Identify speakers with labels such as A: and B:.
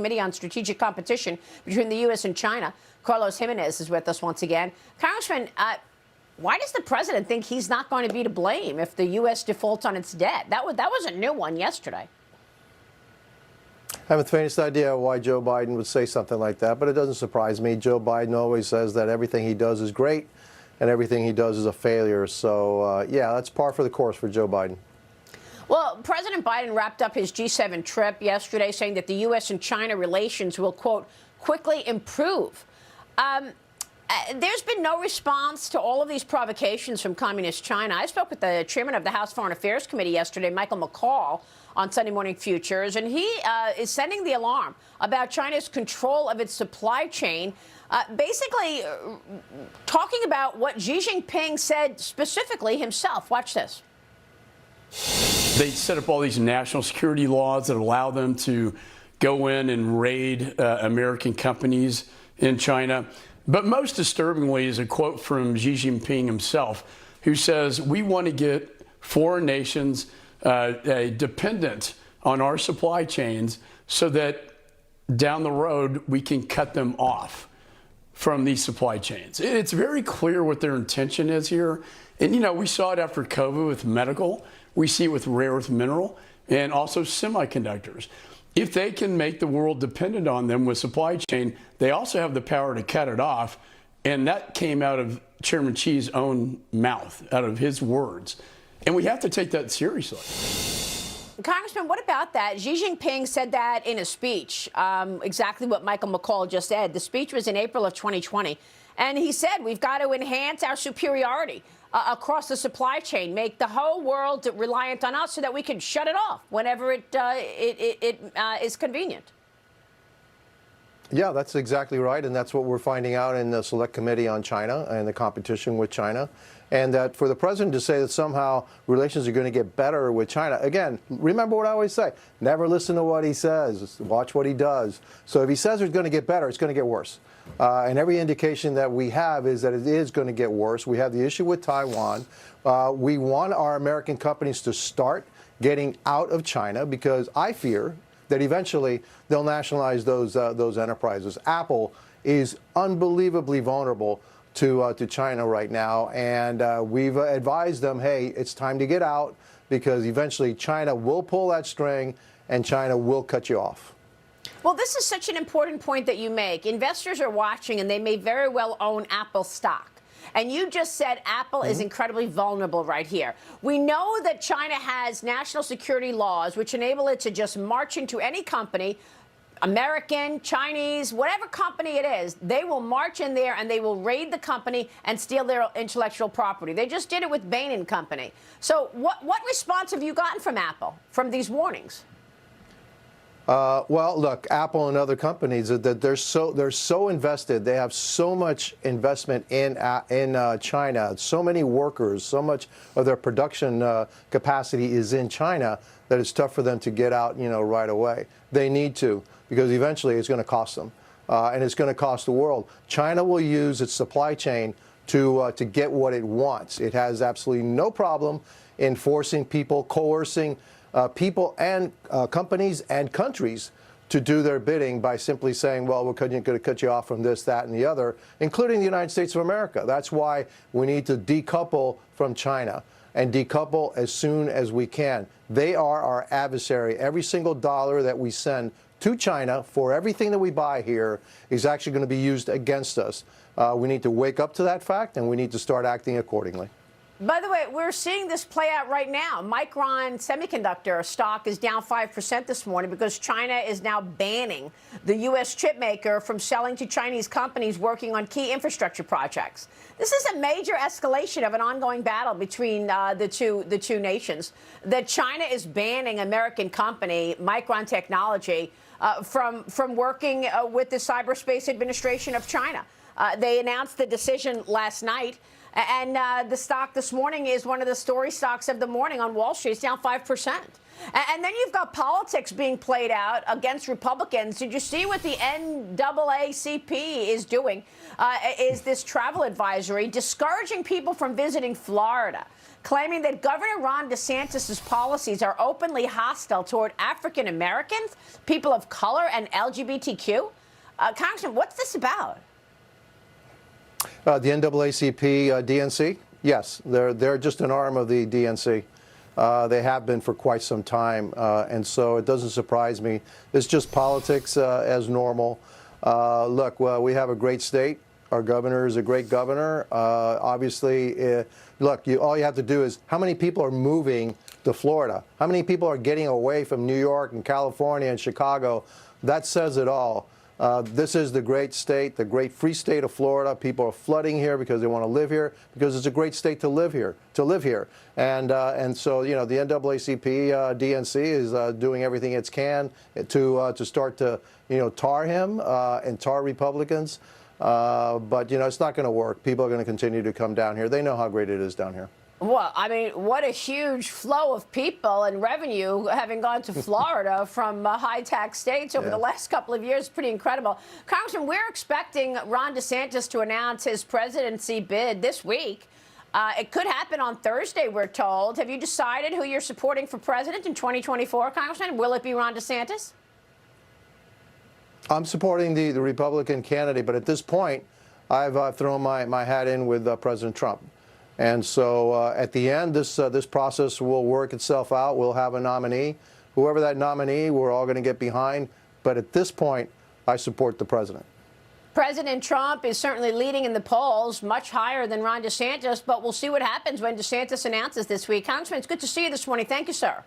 A: Committee on Strategic Competition between the U.S. and China. Carlos Gimenez is with us once again. Congressman, why does the president think he's not going to be to blame if the U.S. defaults on its debt? That was a new one yesterday.
B: I haven't the faintest idea why Joe Biden would say something like that, but it doesn't surprise me. Joe Biden always says that everything he does is great and everything he does is a failure. So, yeah, that's par for the course for Joe Biden.
A: Well, President Biden wrapped up his G7 trip yesterday saying that the U.S. and China relations will, quote, quickly improve. There's been no response to all of these provocations from Communist China. I spoke with the chairman of the House Foreign Affairs Committee yesterday, Michael McCall, on Sunday Morning Futures, and he is sending the alarm about China's control of its supply chain, basically talking about what Xi Jinping said specifically himself. Watch this.
C: They set up all these national security laws that allow them to go in and raid American companies in China. But most disturbingly is a quote from Xi Jinping himself, who says, we want to get foreign nations dependent on our supply chains so that down the road we can cut them off from these supply chains. It's very clear what their intention is here. And, you know, we saw it after COVID with medical. We see it with rare earth mineral and also semiconductors. If they can make the world dependent on them with supply chain, they also have the power to cut it off. And that came out of Chairman Xi's own mouth, out of his words. And we have to take that seriously.
A: Congressman, what about that? Xi Jinping said that in a speech, exactly what Michael McCall just said. The speech was in April of 2020. And he said we've got to enhance our superiority across the supply chain, make the whole world reliant on us so that we can shut it off whenever it is convenient.
B: Yeah, that's exactly right. And that's what we're finding out in the Select Committee on China and the competition with China. And that for the president to say that somehow relations are going to get better with China, again, remember what I always say, never listen to what he says, watch what he does. So if he says it's going to get better, it's going to get worse. And every indication that we have is that it is going to get worse. We have the issue with Taiwan. We want our American companies to start getting out of China because I fear that eventually they'll nationalize those enterprises. Apple is unbelievably vulnerable to China right now, and we've advised them, hey, it's time to get out because eventually China will pull that string and China will cut you off.
A: Well, this is such an important point that you make. Investors are watching, and they may very well own Apple stock. And you just said Apple is incredibly vulnerable right here. We know that China has national security laws which enable it to just march into any company, American, Chinese, whatever company it is, they will march in there and they will raid the company and steal their intellectual property. They just did it with Bain & Company. So what response have you gotten from Apple from these warnings?
B: Well, look, Apple and other companies, that they're so invested. They have so much investment in China, so many workers, so much of their production capacity is in China that it's tough for them to get out, right away. They need to, because eventually it's going to cost them, and it's going to cost the world. China will use its supply chain to get what it wants. It has absolutely no problem in forcing people, coercing people and companies and countries to do their bidding by simply saying, well, we're going to cut you off from this, that, and the other, including the United States of America. That's why we need to decouple from China and decouple as soon as we can. They are our adversary. Every single dollar that we send to China for everything that we buy here is actually going to be used against us. We need to wake up to that fact, and we need to start acting accordingly.
A: By the way, we're seeing this play out right now. Micron Semiconductor stock is down 5% this morning because China is now banning the U.S. chip maker from selling to Chinese companies working on key infrastructure projects. This is a major escalation of an ongoing battle between the two nations. That China is banning American company Micron Technology from working with the Cyberspace Administration of China. They announced the decision last night. And the stock this morning is one of the story stocks of the morning on Wall Street. It's down 5%. And then you've got politics being played out against Republicans. Did you see what the NAACP is doing? Is this travel advisory discouraging people from visiting Florida, claiming that Governor Ron DeSantis' policies are openly hostile toward African Americans, people of color, and LGBTQ? Congressman, what's this about?
B: The NAACP, DNC, yes, they're just an arm of the DNC. They have been for quite some time, and so it doesn't surprise me. It's just politics as normal. Look, well, we have a great state. Our governor is a great governor. Obviously, look, all you have to do is how many people are moving to Florida? How many people are getting away from New York and California and Chicago? That says it all. This is the great state, the great free state of Florida. People are flooding here because they want to live here, because it's a great state to live here. And so, you know, the NAACP, DNC is doing everything it can to start to, you know, tar him and tar Republicans. But, you know, it's not going to work. People are going to continue to come down here. They know how great it is down here.
A: Well, I mean, what a huge flow of people and revenue having gone to Florida from high-tax states over the last couple of years. Pretty incredible. Congressman, we're expecting Ron DeSantis to announce his presidency bid this week. It could happen on Thursday, we're told. Have you decided who you're supporting for president in 2024, Congressman? Will it be Ron DeSantis?
B: I'm supporting the Republican candidate, but at this point, I've thrown my hat in with President Trump. And so at the end, this process will work itself out. We'll have a nominee. Whoever that nominee, we're all going to get behind. But at this point, I support the president.
A: President Trump is certainly leading in the polls, much higher than Ron DeSantis. But we'll see what happens when DeSantis announces this week. Congressman, it's good to see you this morning. Thank you, sir.